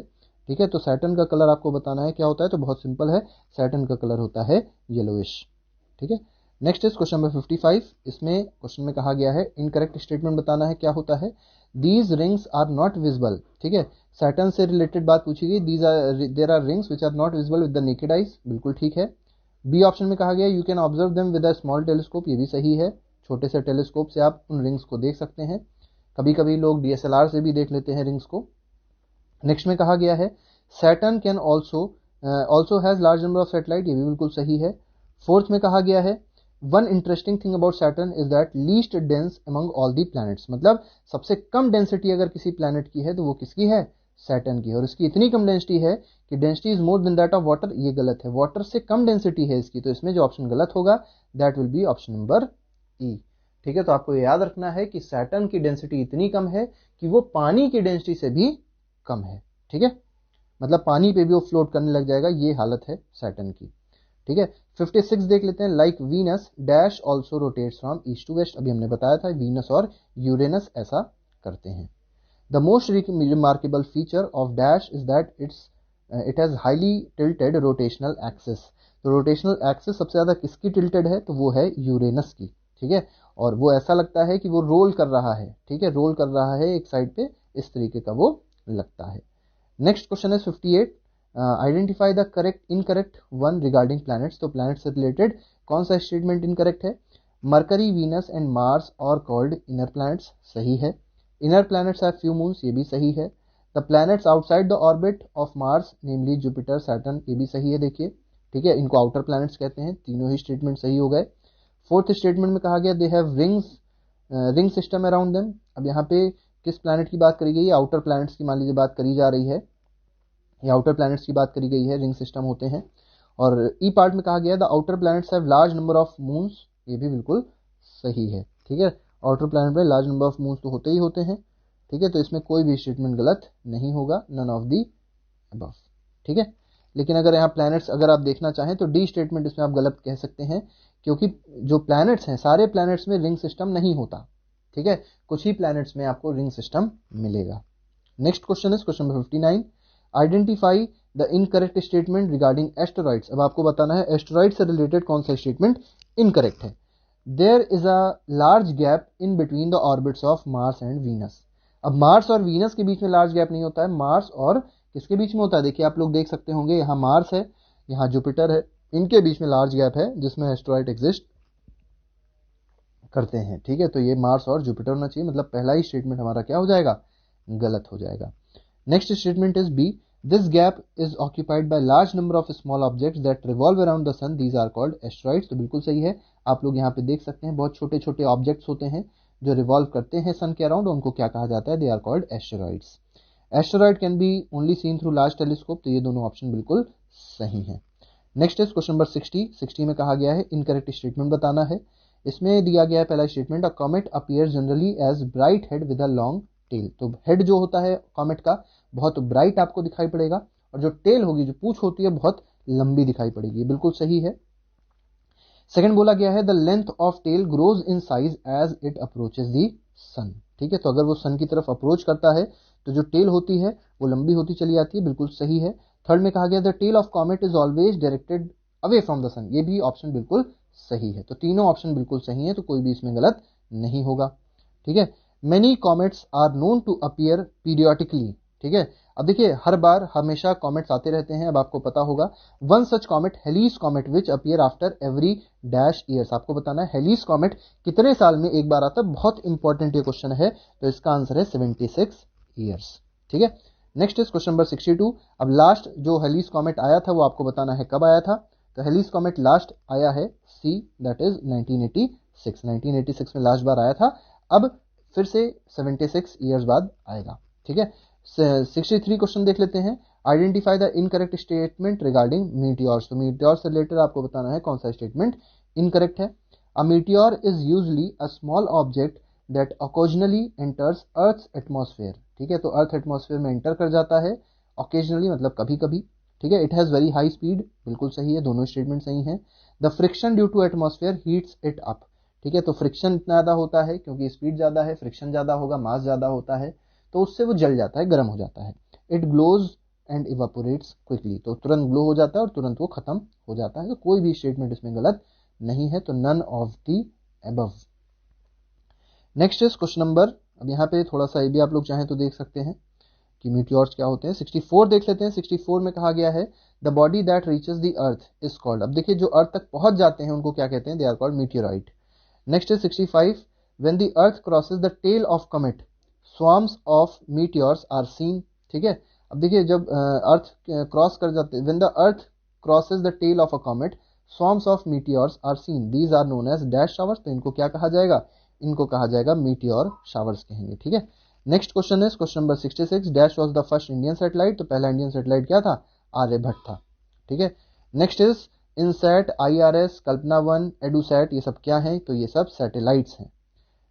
[SPEAKER 1] ठीक है, तो सैटर्न का कलर आपको बताना है क्या होता है, तो बहुत सिंपल है, सैटर्न का कलर होता है येलोइश। ठीक है, नेक्स्ट इज क्वेश्चन नंबर 55, इसमें क्वेश्चन में कहा गया है इनकरेक्ट स्टेटमेंट बताना है क्या होता है। These rings are not visible. ठीक है, सैटर्न से रिलेटेड बात पूछी गई, there are rings which are not visible with the naked eyes, बिल्कुल ठीक है। बी ऑप्शन में कहा गया you can observe them with a small telescope, ये भी सही है, छोटे से टेलीस्कोप से आप उन रिंग्स को देख सकते हैं। कभी कभी लोग DSLR से भी देख लेते हैं रिंग्स को। नेक्स्ट में कहा गया है Saturn can also has large number of satellite, ये भी बिल्कुल सही है। फोर्थ में कहा गया है one interesting thing about Saturn is that least dense among all the planets. मतलब सबसे कम डेंसिटी अगर किसी प्लैनेट की है तो वो किसकी है, सैटर्न की। और इसकी इतनी कम डेंसिटी है कि density is more than that of water, ये गलत है, वाटर से कम डेंसिटी है इसकी। तो इसमें जो ऑप्शन गलत होगा that will be option number ई। ठीक है, तो आपको याद रखना है कि सैटर्न की डेंसिटी इतनी कम है कि वो पानी की डेंसिटी से भी कम है। ठीक है, मतलब पानी पे भी वो फ्लोट करने लग जाएगा, ये हालत है सैटर्न की। ठीक है, 56 देख लेते हैं, like Venus dash also rotates from east to west. अभी हमने बताया था वीनस और यूरेनस ऐसा करते हैं। The most remarkable feature of dash is that it has highly tilted rotational axis. तो रोटेशनल एक्सिस सबसे ज्यादा किसकी टिल्टेड है, तो वो है यूरेनस की। ठीक है, और वो ऐसा लगता है कि वो रोल कर रहा है। ठीक है, रोल कर रहा है एक साइड पे, इस तरीके का वो लगता है। नेक्स्ट क्वेश्चन है 58, identify the correct incorrect one regarding planets. तो प्लैनेट से रिलेटेड कौन सा स्टेटमेंट इनकरेक्ट है। मरकरी, वीनस एंड मार्स और कॉल्ड इनर प्लैनेट्स, सही है। Inner planets have few moons, ये भी सही है। The planets outside the orbit of Mars namely Jupiter, Saturn, ये भी सही है, देखिए। ठीक है, इनको आउटर प्लैनेट्स कहते हैं। तीनों ही स्टेटमेंट सही हो गए। फोर्थ स्टेटमेंट में कहा गया they have ring system around them. अब यहाँ पे किस प्लैनेट की बात करी गई है, आउटर प्लैनेट्स की मान लीजिए बात करी जा रही है, या आउटर प्लैनेट्स की बात करी गई है, रिंग सिस्टम होते हैं। और ई पार्ट में कहा गया the outer planets have large number of moons, ये भी बिल्कुल सही है। ठीक है, आउटर प्लैनेट में लार्ज नंबर ऑफ मून्स तो होते ही होते हैं। ठीक है, तो इसमें कोई भी स्टेटमेंट गलत नहीं होगा, नन ऑफ दी अबव। ठीक है, लेकिन अगर यहाँ प्लैनेट्स अगर आप देखना चाहें तो डी स्टेटमेंट इसमें आप गलत कह सकते हैं, क्योंकि जो प्लैनेट्स हैं सारे प्लैनेट्स में रिंग सिस्टम नहीं होता। ठीक है, कुछ ही प्लैनेट्स में आपको रिंग सिस्टम मिलेगा। Next question is question number 59, identify the incorrect statement regarding asteroids. अब आपको बताना है एस्टेरॉइड से रिलेटेड कौन सा स्टेटमेंट इनकरेक्ट है। There is a large gap in between the orbits of Mars and Venus. अब मार्स और वीनस के बीच में लार्ज गैप नहीं होता है, मार्स और किसके बीच में होता है, देखिए आप लोग देख सकते होंगे, यहाँ मार्स है, यहाँ जुपिटर है, इनके बीच में लार्ज गैप है जिसमें एस्टेरॉइड एग्जिस्ट करते हैं। ठीक है, तो ये मार्स और जुपिटर होना चाहिए, मतलब पहला ही स्टेटमेंट हमारा क्या हो जाएगा, गलत हो जाएगा। Next statement is B, this gap is occupied by large number of small objects that revolve around the sun, these are called asteroids. तो बिल्कुल सही है, आप लोग यहाँ पे देख सकते हैं बहुत छोटे छोटे ऑब्जेक्ट्स होते हैं जो रिवॉल्व करते हैं सन के अराउंड, उनको क्या कहा जाता है, they are called asteroids. Asteroid can be only seen through large telescope, तो ये दोनों ऑप्शन बिल्कुल सही है। नेक्स्ट इज क्वेश्चन नंबर 60 में कहा गया है इनकरेक्ट स्टेटमेंट बताना है। इसमें दिया गया है पहला statement, a comet appears generally as bright head with a long tail. तो हेड जो होता है कॉमेट का बहुत ब्राइट आपको दिखाई पड़ेगा, और जो टेल होगी, जो पूंछ होती है, बहुत लंबी दिखाई पड़ेगी। बिल्कुल सही है। सेकंड बोला गया है the length of tail grows in size as it approaches the sun. ठीक है, तो अगर वो सन की तरफ अप्रोच करता है तो जो टेल होती है वो लंबी होती चली जाती है। बिल्कुल सही है। थर्ड में कहा गया the tail of comet is always directed away from the sun. ये भी ऑप्शन बिल्कुल सही है। तो तीनों ऑप्शन बिल्कुल सही है, तो कोई भी इसमें गलत नहीं होगा। ठीक है। Many comets are known to appear periodically. ठीक है, अब देखिए हर बार हमेशा कॉमेट्स आते रहते हैं। अब आपको पता होगा one such comet Halley's comet which appear after every dash years. आपको बताना है हेलीस कॉमेट कितने साल में एक बार आता है। बहुत इंपॉर्टेंट ये क्वेश्चन है, तो इसका आंसर है 76 ईयर्स। ठीक है। Next is question number 62। अब लास्ट जो हेलीस कॉमेट आया था वो आपको बताना है कब आया था। तो हेलीस कॉमेट लास्ट आया है सी, दैट इज 1986 में लास्ट बार आया था। अब फिर से 76 ईयर्स बाद आएगा। ठीक है। 63 क्वेश्चन देख लेते हैं। Identify the incorrect statement regarding meteors. तो मीटियोर से रिलेटेड आपको बताना है कौन सा स्टेटमेंट इनकरेक्ट है। A meteor is usually a small object that occasionally enters earth atmosphere. ठीक है, तो अर्थ एटमॉस्फेयर में एंटर कर जाता है। ओकेजनली मतलब कभी कभी। ठीक है। It has very high speed. बिल्कुल सही है, दोनों स्टेटमेंट सही हैं। The friction due to atmosphere heats it up. ठीक है, तो फ्रिक्शन इतना ज्यादा होता है क्योंकि स्पीड ज्यादा है, फ्रिक्शन ज्यादा होगा, मास ज्यादा होता है, तो उससे वो जल जाता है, गर्म हो जाता है। It glows and evaporates quickly. तो तुरंत ग्लो हो जाता है और तुरंत वो खत्म हो जाता है। तो कोई भी स्टेटमेंट इसमें गलत नहीं है, तो none of the above. Next is question number, अब यहाँ पे थोड़ा सा ये भी आप लोग चाहें तो देख सकते हैं कि मीटियोर्स क्या होते हैं। 64 देख लेते हैं। 64 में कहा गया है the body that reaches the earth is called. अब देखिए जो अर्थ तक पहुंच जाते हैं उनको क्या कहते हैं, they are called meteorite. Next is 65। When the earth crosses the tail of comet swarms of meteors are seen. ठीक है, अब देखिए जब अर्थ क्रॉस कर जाते, when the earth crosses the tail of a comet swarms of meteors are seen, these are known as dash showers. तो इनको क्या कहा जाएगा, इनको कहा जाएगा मीटियोर शावर्स कहेंगे। ठीक है। नेक्स्ट क्वेश्चन है question number 66। Dash was the first Indian satellite. तो पहला इंडियन सैटेलाइट क्या था, आर्यभट्ट था। ठीक है। नेक्स्ट इज इनसैट, IRS, कल्पना 1, एडुसैट, ये सब क्या हैं, तो ये सब सैटेलाइट्स हैं।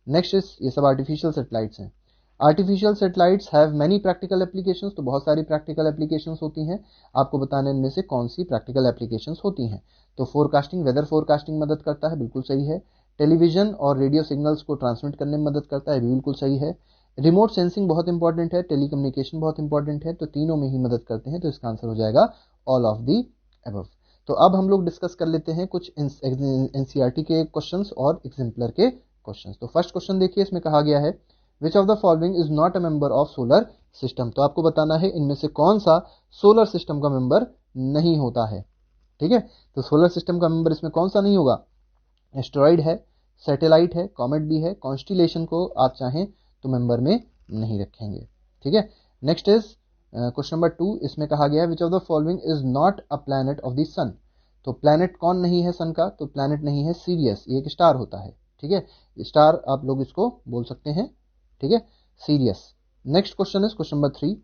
[SPEAKER 1] नेक्स्ट इज ये सब आर्टिफिशियल सैटेलाइट्स हैं। Artificial satellites have many practical applications. तो बहुत सारी प्रैक्टिकल एप्लीकेशंस होती हैं। आपको बताने इनमें से कौन सी प्रैक्टिकल एप्लीकेशंस होती हैं। तो फोरकास्टिंग, वेदर फोरकास्टिंग मदद करता है, बिल्कुल सही है। टेलीविजन और रेडियो सिग्नल्स को ट्रांसमिट करने में मदद करता है, भी बिल्कुल सही है। रिमोट सेंसिंग बहुत इंपॉर्टेंट है, टेलीकम्युनिकेशन बहुत इंपॉर्टेंट है, तो तीनों में ही मदद करते हैं। तो इसका आंसर हो जाएगा ऑल ऑफ दी अबव। तो अब हम लोग डिस्कस कर लेते हैं कुछ एनसीईआरटी के क्वेश्चंस और एग्जाम्पलर के क्वेश्चंस। तो फर्स्ट क्वेश्चन देखिए, इसमें कहा गया है which of the following is not a member of solar system. तो आपको बताना है इनमें से कौन सा सोलर सिस्टम का मेंबर नहीं होता है। ठीक है, तो सोलर सिस्टम का मेंबर इसमें कौन सा नहीं होगा, एस्टेरॉइड है, सैटेलाइट है, कॉमेट भी है, कॉन्स्टिलेशन को आप चाहें तो मेंबर में नहीं रखेंगे। ठीक है। Next is question number 2। इसमें कहा गया है which of the following is not a planet of the sun. तो प्लैनेट कौन नहीं है सन का, तो प्लैनेट नहीं है सीरियस, ये एक स्टार होता है। ठीक है, स्टार आप लोग इसको बोल सकते हैं। ठीक है, serious. Next question is question number 3।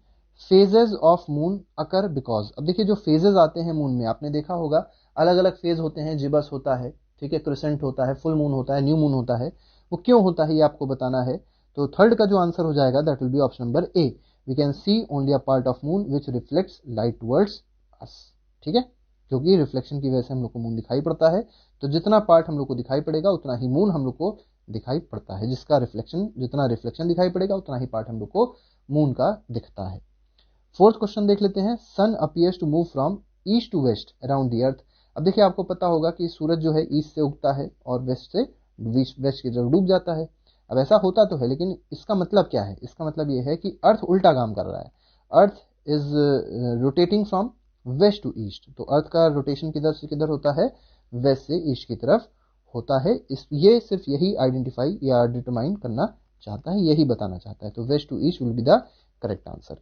[SPEAKER 1] Phases of moon occur because. अब देखिए जो फेजेस आते हैं मून में, आपने देखा होगा अलग अलग फेज होते हैं, जिबस होता है, ठीक है, क्रिसेंट होता है, फुल मून होता है, न्यू मून होता है। वो क्यों होता है ये आपको बताना है। तो थर्ड का जो आंसर हो जाएगा that will be option number A. We can see only a part of moon which reflects light towards us. ठीक है, क्योंकि रिफ्लेक्शन की वजह से हम लोग को मून दिखाई पड़ता है। तो जितना पार्ट हम लोग को दिखाई पड़ेगा उतना ही मून हम लोग को दिखाई पड़ता है। जिसका रिफ्लेक्शन, जितना रिफ्लेक्शन दिखाई पड़ेगा उतना ही पार्ट हम लोग को मून का दिखता है। फोर्थ क्वेश्चन देख लेते हैं। Sun appears to move from east to west around the earth. अब देखिए आपको पता होगा कि सूरज जो है ईस्ट से उगता है और वेस्ट से वेस्ट की तरफ डूब जाता है। अब ऐसा होता तो है, लेकिन इसका मतलब क्या है, इसका मतलब ये है कि अर्थ उल्टा काम कर रहा है। Earth is rotating from west to east. तो अर्थ का रोटेशन किधर से किधर होता है, वेस्ट से ईस्ट की तरफ होता है। इस ये सिर्फ यही आइडेंटिफाई या डिटरमाइन करना चाहता है, यही बताना चाहता है। तो west to east will be the correct answer.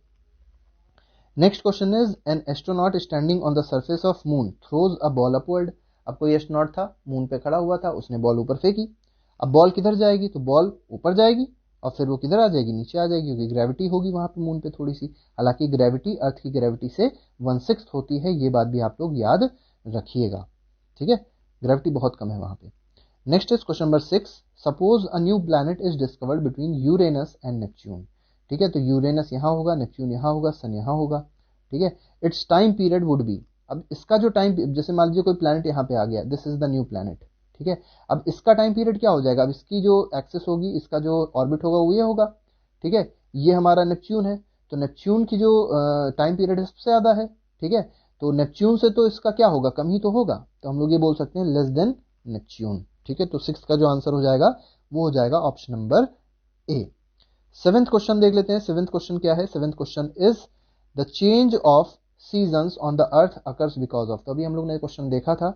[SPEAKER 1] Next question is an astronaut standing on the surface of moon throws a ball upward. अब कोई एस्ट्रोनॉट था, मून पे खड़ा हुआ था, उसने बॉल ऊपर फेंकी। अब बॉल किधर जाएगी, तो बॉल ऊपर जाएगी और फिर वो किधर आ जाएगी, नीचे आ जाएगी, क्योंकि ग्रेविटी होगी वहां पे मून पे थोड़ी सी। हालांकि ग्रेविटी अर्थ की ग्रेविटी से 1/6 होती है, ये बात भी आप लोग याद रखिएगा। ठीक है, ग्रेविटी बहुत कम है वहां पे। Next is question number 6। Suppose a new planet is discovered between Uranus and Neptune. ठीक है, तो यूरेनस यहाँ होगा, नेपच्यून यहाँ होगा, सन यहाँ होगा। ठीक है, it's time period would be, अब इसका जो टाइम, जैसे मान लीजिए कोई प्लैनेट यहाँ पे आ गया, this is the new planet. ठीक है, अब इसका टाइम पीरियड क्या हो जाएगा, अब इसकी जो एक्सिस होगी, इसका जो ऑर्बिट होगा वो ये होगा। ठीक है, ये हमारा नेपच्यून है, तो नेपच्यून की जो टाइम पीरियड है सबसे ज्यादा है। ठीक है, तो नेपच्यून से तो इसका क्या होगा, कम ही तो होगा, तो हम लोग ये बोल सकते हैं लेस देन नेपच्यून। ठीक है, तो 6 का जो आंसर हो जाएगा वो हो जाएगा ऑप्शन नंबर ए। 7th क्वेश्चन देख लेते हैं। 7th क्वेश्चन क्या है, 7th question is the change of seasons on the earth occurs because of, तो अभी हम लोग ने क्वेश्चन देखा था,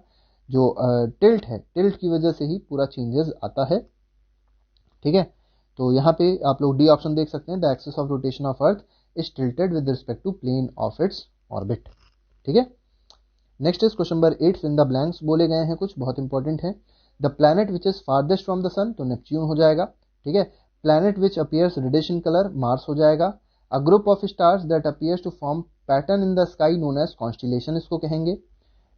[SPEAKER 1] जो टिल्ट है, टिल्ट की वजह से ही पूरा चेंजेस आता है। ठीक है, तो यहाँ पे आप लोग डी ऑप्शन देख सकते हैं, the axis of rotation of earth is tilted with respect to plane of its orbit. ठीक है, next is question number 8 in the blanks बोले गए हैं, कुछ बहुत इंपॉर्टेंट है। The planet which is farthest from the sun, तो Neptune हो जाएगा। ठीक है, planet which appears reddish in colour, Mars हो जाएगा। A group of stars that appears to form pattern in the sky known as constellation, इसको कहेंगे।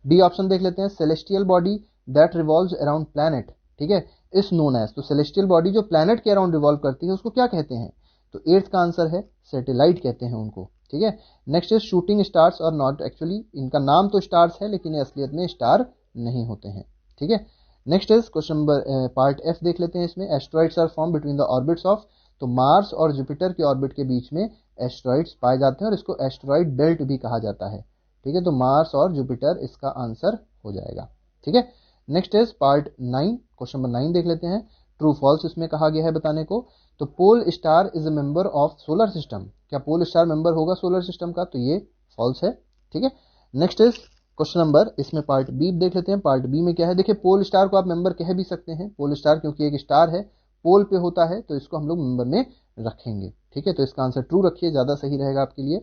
[SPEAKER 1] D option देख लेते हैं, celestial body that revolves around planet, ठीक है, इस नोन एज, तो सेलेस्टियल बॉडी जो प्लैनेट के अराउंड रिवॉल्व करती है उसको क्या कहते हैं, तो 8th का आंसर है सैटेलाइट कहते हैं उनको। ठीक है, नेक्स्ट इज शूटिंग स्टार्स और नॉट, एक्चुअली इनका नाम तो स्टार्स है लेकिन असलियत में स्टार नहीं होते हैं। ठीक है, next is question number part F देख लेते हैं। इसमें asteroids are form between the orbits of, तो मार्स और जुपिटर के ऑर्बिट के बीच में एस्ट्रॉइड्स पाए जाते हैं और इसको एस्ट्रॉइड बेल्ट भी कहा जाता है। ठीक है, तो मार्स और जुपिटर इसका आंसर हो जाएगा। ठीक है, next is part 9, question number 9 देख लेते हैं। ट्रू फॉल्स इसमें कहा गया है बताने को, तो pole star is a member of solar system, क्या पोल स्टार मेंबर होगा सोलर सिस्टम का, तो ये फॉल्स है। ठीक है, नेक्स्ट इज क्वेश्चन नंबर, इसमें पार्ट बी देख लेते हैं। पार्ट बी में क्या है, देखिए पोल स्टार को आप मेंबर कह भी सकते हैं, पोल स्टार क्योंकि एक स्टार है, पोल पे होता है, तो इसको हम लोग मेंबर में रखेंगे। ठीक है, तो इसका आंसर ट्रू रखिए, ज्यादा सही रहेगा आपके लिए।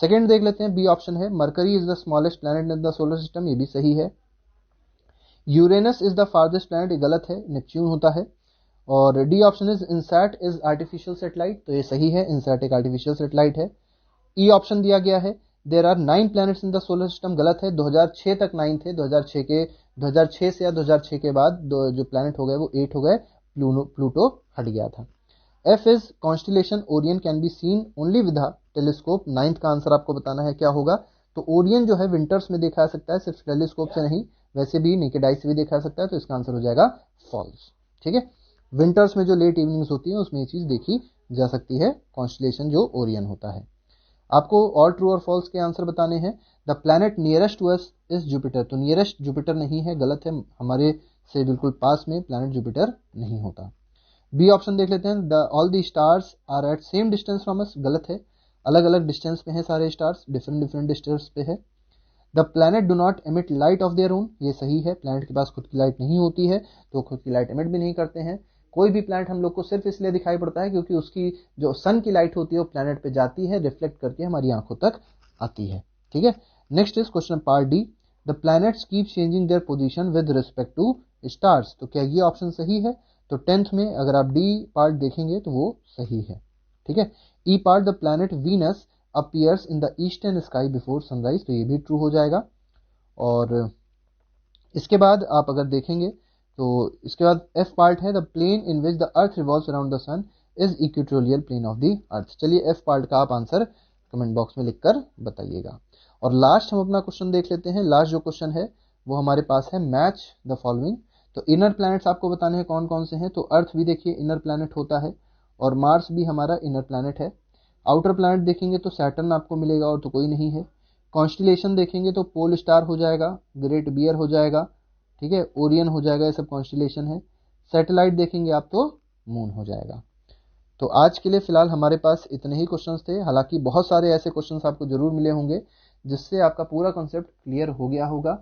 [SPEAKER 1] सेकेंड देख लेते हैं, बी ऑप्शन है, mercury is the smallest planet in the solar system, ये भी सही है। Uranus is the farthest planet, ये गलत है, नेपच्यून होता है। और D option is INSAT is artificial satellite, तो ये सही है, इनसैट एक आर्टिफिशियल सैटेलाइट है। ई ऑप्शन दिया गया है, there are 9 planets in the solar system, गलत है, 2006 तक 9 थे, 2006 से या 2006 के बाद जो प्लैनेट हो गए वो 8 हो गए, प्लूटो हट गया था। F is constellation Orion can be seen only with a telescope, 9th का आंसर आपको बताना है क्या होगा, तो ओरियन जो है विंटर्स में देखा जा सकता है, सिर्फ टेलीस्कोप से नहीं, वैसे भी नेकेड आई से भी देखा जा सकता है, तो इसका आंसर हो जाएगा फॉल्स। ठीक है, विंटर्स में जो लेट इवनिंग्स होती है उसमें ये चीज देखी जा सकती है, कॉन्स्टिलेशन जो ओरियन होता है। आपको और ट्रू और फॉल्स के आंसर बताने हैं। The planet nearest to us is Jupiter, तो नियरेस्ट जुपिटर नहीं है, गलत है, हमारे से बिल्कुल पास में प्लैनेट जुपिटर नहीं होता। बी ऑप्शन देख लेते हैं, the all the stars are at same distance from us, गलत है, अलग अलग डिस्टेंस पे हैं सारे स्टार्स, डिफरेंट डिस्टेंस पे है। The planet do not emit light of their own, ये सही है, प्लैनेट के पास खुद की लाइट नहीं होती है, तो खुद की लाइट एमिट भी नहीं करते हैं। कोई भी प्लैनेट हम लोग को सिर्फ इसलिए दिखाई पड़ता है क्योंकि उसकी जो सन की लाइट होती है वो प्लैनेट पे जाती है, रिफ्लेक्ट करके हमारी आंखों तक आती है। ठीक है, next is question part D, the planets keep changing their position with respect to stars, तो क्या ये ऑप्शन सही है, तो 10th में अगर आप डी पार्ट देखेंगे तो वो सही है। ठीक है, E part, the planet Venus appears in the eastern sky before sunrise, तो ये भी ट्रू हो जाएगा। और इसके बाद आप अगर देखेंगे तो इसके बाद एफ पार्ट है, the plane in which the earth revolves around the sun is equatorial plane of the earth. चलिए एफ पार्ट का आप आंसर कमेंट बॉक्स में लिखकर बताइएगा। और लास्ट हम अपना क्वेश्चन देख लेते हैं। लास्ट जो क्वेश्चन है वो हमारे पास है, मैच द फॉलोइंग, तो इनर प्लैनेट्स आपको बताने हैं कौन कौन से हैं, तो अर्थ भी देखिए इनर प्लैनेट होता है और मार्स भी हमारा इनर प्लैनेट है। आउटर प्लैनेट देखेंगे तो सैटर्न आपको मिलेगा और तो कोई नहीं है। कॉन्स्टिलेशन देखेंगे तो पोल स्टार हो जाएगा, ग्रेट बियर हो जाएगा, ठीक है, ओरियन हो जाएगा, ये सब कॉन्स्टिलेशन है। सैटेलाइट देखेंगे आप तो मून हो जाएगा। तो आज के लिए फिलहाल हमारे पास इतने ही क्वेश्चंस थे, हालांकि बहुत सारे ऐसे क्वेश्चंस आपको जरूर मिले होंगे जिससे आपका पूरा कॉन्सेप्ट क्लियर हो गया होगा।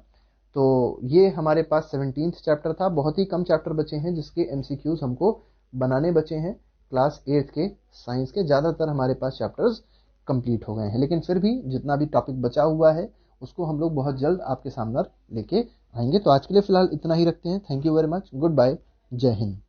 [SPEAKER 1] तो ये हमारे पास 17th चैप्टर था, बहुत ही कम चैप्टर बचे हैं जिसके MCQs हमको बनाने बचे हैं क्लास 8th के साइंस के, ज़्यादातर हमारे पास चैप्टर्स कंप्लीट हो गए हैं, लेकिन फिर भी जितना भी टॉपिक बचा हुआ है उसको हम लोग बहुत जल्द आपके सामने लेके आएंगे। तो आज के लिए फिलहाल इतना ही रखते हैं। Thank you very much, goodbye, जय हिंद।